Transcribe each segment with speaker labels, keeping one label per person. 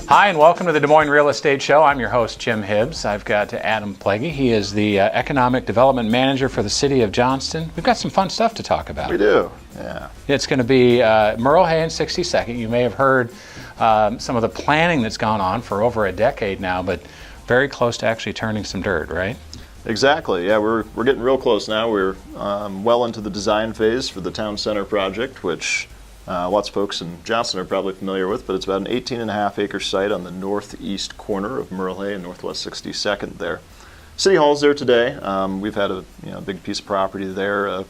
Speaker 1: Hi, and welcome to the Des Moines Real Estate Show. I'm your host, Jim Hibbs. I've got Adam Plaguey. He is the Economic Development Manager for the City of Johnston. We've got some fun stuff to talk about.
Speaker 2: We do, yeah.
Speaker 1: It's going to be Merle Hay and 62nd. You may have heard some of the planning that's gone on for over a decade now, but very close to actually turning some dirt, right?
Speaker 2: Exactly, yeah. We're getting real close now. We're well into the design phase for the Town Center project, which lots of folks in Johnston are probably familiar with, but it's about an 18.5 acre site on the northeast corner of Merle Hay and Northwest 62nd there. City Hall's there today. We've had a big piece of property there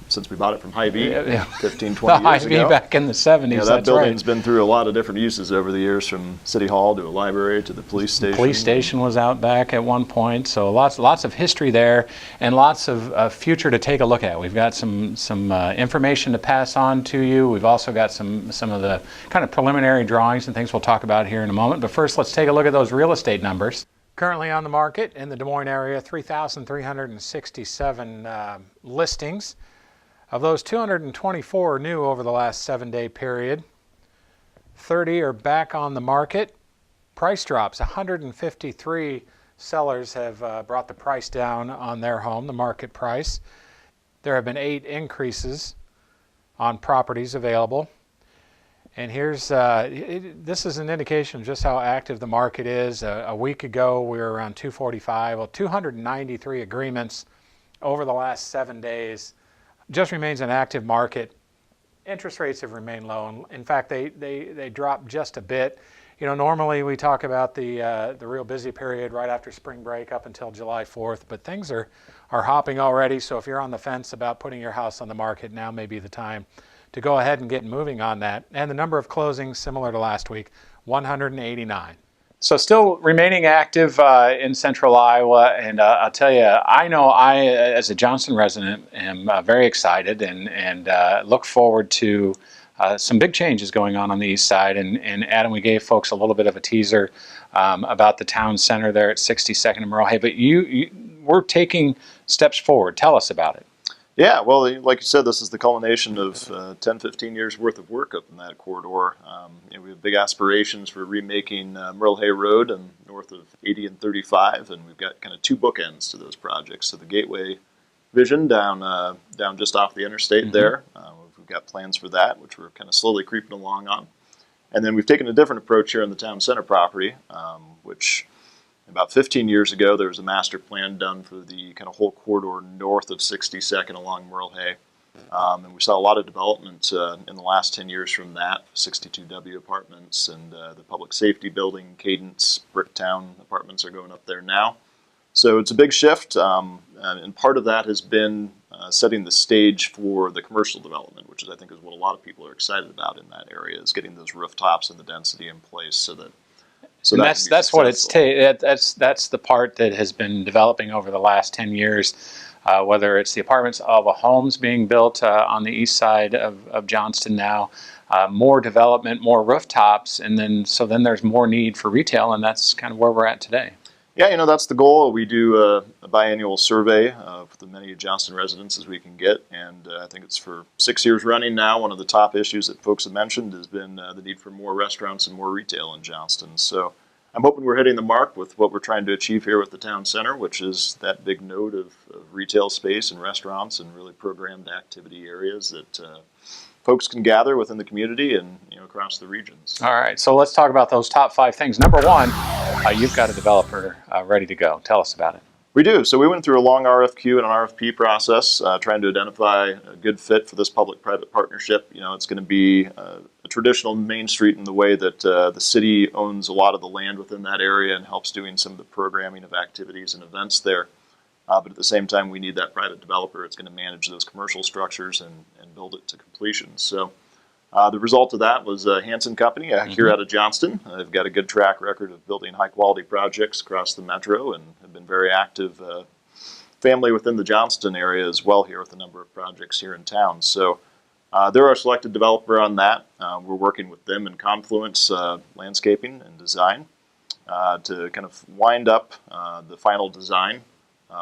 Speaker 2: since we bought it from Hy-Vee 15, 20 years ago.
Speaker 1: Hy-Vee back in the 70s,
Speaker 2: yeah, that building's been through a lot of different uses over the years, from City Hall to a library to the police station.
Speaker 1: The police station was out back at one point, so lots of history there and lots of future to take a look at. We've got some information to pass on to you. We've also got some of the kind of preliminary drawings and things we'll talk about here in a moment. But first, let's take a look at those real estate numbers. Currently on the market in the Des Moines area, 3,367 listings. Of those, 224 are new over the last 7-day period. 30 are back on the market. Price drops, 153 sellers have brought the price down on their home, the market price. There have been 8 increases on properties available. And here's, this is an indication of just how active the market is. A week ago, we were around 245. Well, 293 agreements over the last 7 days. Just remains an active market. Interest rates have remained low. In fact, they dropped just a bit. You know, normally we talk about the real busy period right after spring break up until July 4th, but things are hopping already. So if you're on the fence about putting your house on the market, now may be the time to go ahead and get moving on that. And the number of closings, similar to last week, 189. So still remaining active in central Iowa, and I'll tell you, I know I, as a Johnston resident, am very excited and look forward to some big changes going on the east side. And Adam, we gave folks a little bit of a teaser about the town center there at 62nd and Merle Hay, but we're taking steps forward. Tell us about it.
Speaker 2: Yeah, well, like you said, this is the culmination of 10, 15 years worth of work up in that corridor. We have big aspirations for remaking Merle Hay Road and north of 80 and 35, and we've got kind of 2 bookends to those projects. So the Gateway Vision down just off the interstate there, we've got plans for that, which we're kind of slowly creeping along on. And then we've taken a different approach here in the town center property, which about 15 years ago, there was a master plan done for the kind of whole corridor north of 62nd along Merle Hay. And we saw a lot of development in the last 10 years from that, 62W apartments and the public safety building, Cadence, Bricktown apartments are going up there now. So it's a big shift, and part of that has been setting the stage for the commercial development, which I think is what a lot of people are excited about in that area, is getting those rooftops and the density in place so that that's
Speaker 1: what it's that's the part that has been developing over the last 10 years, whether it's the apartments, all the homes being built on the east side of Johnston now, more development, more rooftops, and then there's more need for retail, and that's kind of where we're at today.
Speaker 2: Yeah, that's the goal. We do a biannual survey of the many Johnston residents as we can get, and I think it's for 6 years running now. One of the top issues that folks have mentioned has been the need for more restaurants and more retail in Johnston. So I'm hoping we're hitting the mark with what we're trying to achieve here with the town center, which is that big node of retail space and restaurants and really programmed activity areas that folks can gather within the community and across the regions.
Speaker 1: All right, so let's talk about those top 5 things. Number 1, you've got a developer ready to go. Tell us about it.
Speaker 2: We do. So we went through a long RFQ and an RFP process trying to identify a good fit for this public-private partnership. It's going to be a traditional Main Street in the way that the city owns a lot of the land within that area and helps doing some of the programming of activities and events there. But at the same time, we need that private developer. It's going to manage those commercial structures and build it to completion. So the result of that was Hanson Company here out of Johnston. They've got a good track record of building high-quality projects across the metro and have been very active family within the Johnston area as well here with a number of projects here in town. So they're our selected developer on that. We're working with them in Confluence Landscaping and Design to kind of wind up the final design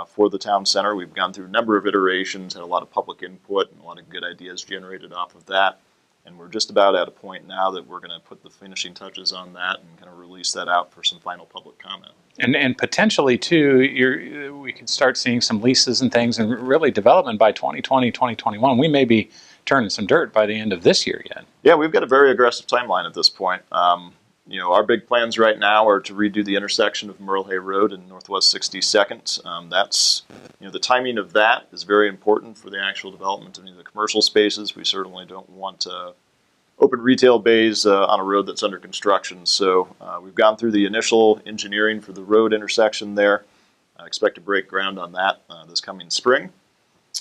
Speaker 2: for the town center. We've gone through a number of iterations, had a lot of public input and a lot of good ideas generated off of that. And we're just about at a point now that we're going to put the finishing touches on that and kind of release that out for some final public comment.
Speaker 1: And potentially, too, we can start seeing some leases and things and really development by 2020, 2021. We may be turning some dirt by the end of this year yet.
Speaker 2: Yeah, we've got a very aggressive timeline at this point. Our big plans right now are to redo the intersection of Merle Hay Road and Northwest 62nd. That's, the timing of that is very important for the actual development of the commercial spaces. We certainly don't want open retail bays on a road that's under construction. So we've gone through the initial engineering for the road intersection there. I expect to break ground on that this coming spring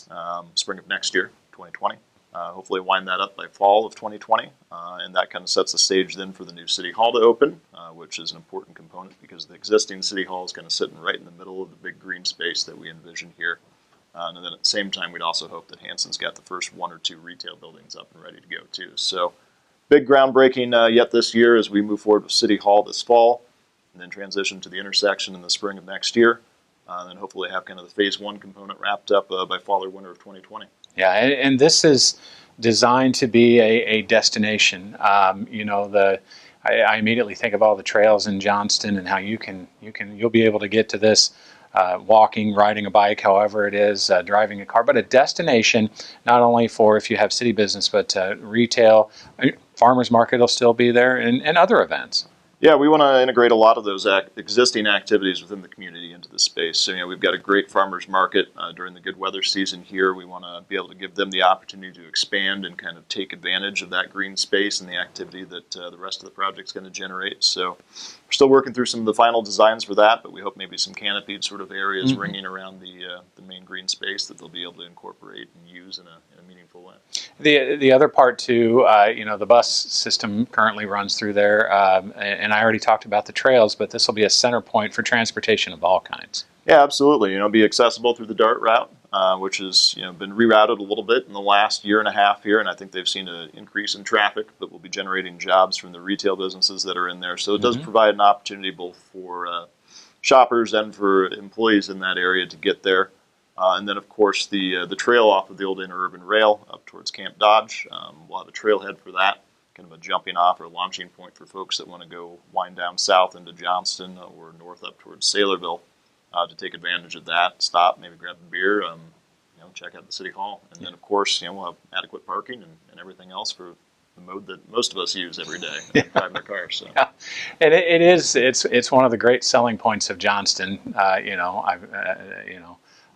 Speaker 2: of next year, 2020. Hopefully wind that up by fall of 2020, and that kind of sets the stage then for the new City Hall to open, which is an important component because the existing City Hall is kind of sitting right in the middle of the big green space that we envision here. And then at the same time, we'd also hope that Hanson's got the first 1 or 2 retail buildings up and ready to go too. So big groundbreaking yet this year as we move forward with City Hall this fall, and then transition to the intersection in the spring of next year, and then hopefully have kind of the phase 1 component wrapped up by fall or winter of 2020.
Speaker 1: Yeah, and this is designed to be a destination. I immediately think of all the trails in Johnston and how you'll be able to get to this walking, riding a bike, however it is, driving a car, but a destination not only for if you have city business, but retail, farmers market will still be there, and other events.
Speaker 2: Yeah, we want to integrate a lot of those existing activities within the community into the space. So, we've got a great farmers market during the good weather season here. We want to be able to give them the opportunity to expand and kind of take advantage of that green space and the activity that the rest of the project's going to generate. So we're still working through some of the final designs for that, but we hope maybe some canopied sort of areas ringing around the main green space that they'll be able to incorporate and use in a meaningful way.
Speaker 1: The other part too, the bus system currently runs through there, and I already talked about the trails, but this will be a center point for transportation of all kinds.
Speaker 2: Yeah, absolutely. Be accessible through the DART route, which has been rerouted a little bit in the last year and a half here, and I think they've seen an increase in traffic, but we'll be generating jobs from the retail businesses that are in there. So it does provide an opportunity both for shoppers and for employees in that area to get there. And then, of course, the trail off of the old interurban rail up towards Camp Dodge. We'll have a trailhead for that, kind of a jumping off or launching point for folks that want to go wind down south into Johnston or north up towards Saylorville to take advantage of that, stop, maybe grab a beer, check out the City Hall. And then, of course, we'll have adequate parking and everything else for the mode that most of us use every day, driving our cars. So.
Speaker 1: Yeah, and it's one of the great selling points of Johnston.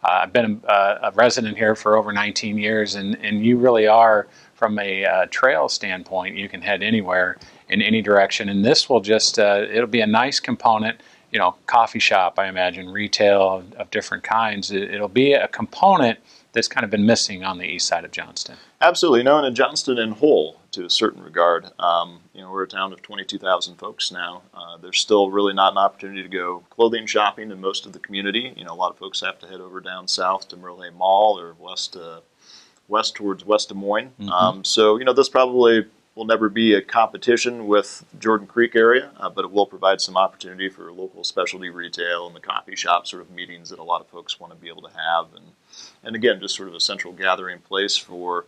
Speaker 1: I've been a resident here for over 19 years, and you really are, from a trail standpoint, you can head anywhere in any direction, and this will just, it'll be a nice component, coffee shop, I imagine, retail of different kinds. It'll be a component that's kind of been missing on the east side of Johnston.
Speaker 2: Absolutely. And in Johnston in whole, to a certain regard, we're a town of 22,000 folks now. There's still really not an opportunity to go clothing shopping in most of the community. A lot of folks have to head over down south to Merle Hay Mall or west towards West Des Moines. So, this probably will never be a competition with Jordan Creek area, but it will provide some opportunity for local specialty retail and the coffee shop sort of meetings that a lot of folks want to be able to have. And again, just sort of a central gathering place for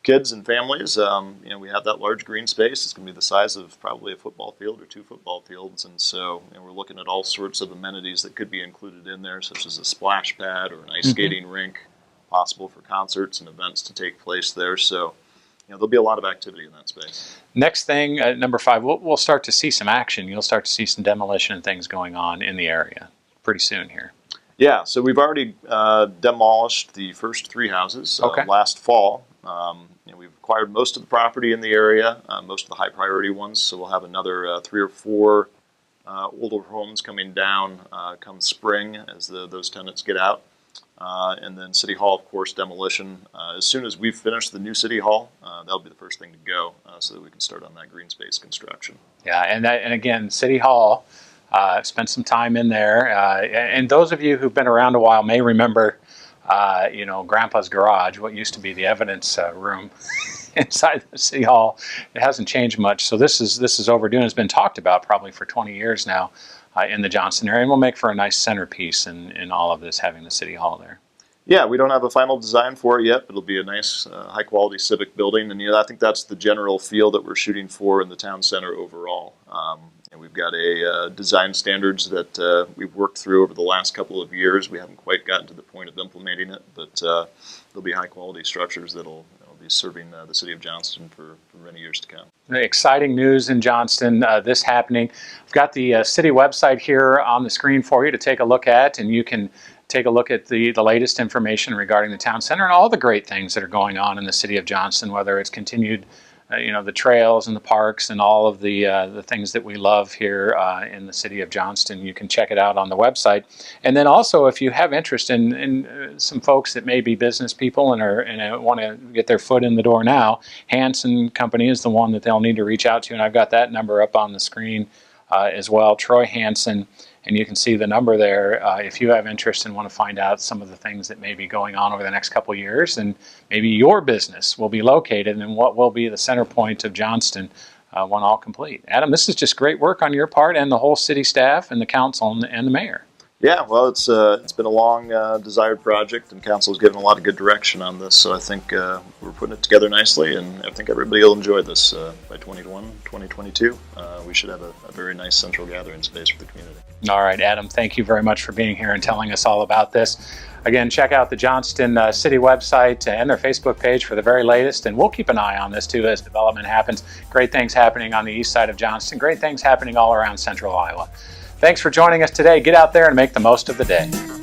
Speaker 2: kids and families. We have that large green space. It's going to be the size of probably a football field or 2 football fields. And so we're looking at all sorts of amenities that could be included in there, such as a splash pad or an ice skating rink, possible for concerts and events to take place there. So there'll be a lot of activity in that space.
Speaker 1: Next thing, number 5, we'll start to see some action. You'll start to see some demolition and things going on in the area pretty soon here.
Speaker 2: Yeah, so we've already demolished the first 3 houses last fall. We've acquired most of the property in the area, most of the high priority ones, so we'll have another 3 or 4 older homes coming down come spring as those tenants get out. And then City Hall, of course, demolition. As soon as we've finished the new City Hall, that'll be the first thing to go so that we can start on that green space construction.
Speaker 1: Yeah, and again, City Hall, spent some time in there. And those of you who've been around a while may remember, Grandpa's garage, what used to be the evidence room inside the City Hall. It hasn't changed much, so this is overdue, and it's been talked about probably for 20 years now. In the Johnston area, and will make for a nice centerpiece in all of this, having the City Hall there.
Speaker 2: Yeah, we don't have a final design for it yet, but it'll be a nice, high-quality civic building, and I think that's the general feel that we're shooting for in the town center overall. And we've got a design standards that we've worked through over the last couple of years. We haven't quite gotten to the point of implementing it, but there'll be high-quality structures that'll be serving the city of Johnston for many years to come.
Speaker 1: Exciting news in Johnston, this happening. I've got the city website here on the screen for you to take a look at, and you can take a look at the latest information regarding the town center and all the great things that are going on in the city of Johnston, whether it's continued the trails and the parks and all of the things that we love here in the city of Johnston. You can check it out on the website. And then also, if you have interest in some folks that may be business people and want to get their foot in the door now, Hanson Company is the one that they'll need to reach out to, and I've got that number up on the screen as well, Troy Hanson. And you can see the number there if you have interest and want to find out some of the things that may be going on over the next couple of years, and maybe your business will be located in what will be the center point of Johnston when all complete. Adam, this is just great work on your part and the whole city staff and the council and the mayor.
Speaker 2: Yeah, well, it's been a long desired project, and council's given a lot of good direction on this, so I think we're putting it together nicely, and I think everybody will enjoy this by 2022. We should have a very nice central gathering space for the community.
Speaker 1: All right, Adam, thank you very much for being here and telling us all about this. Again, check out the Johnston City website and their Facebook page for the very latest, and we'll keep an eye on this too as development happens. Great things happening on the east side of Johnston, great things happening all around central Iowa. Thanks for joining us today. Get out there and make the most of the day.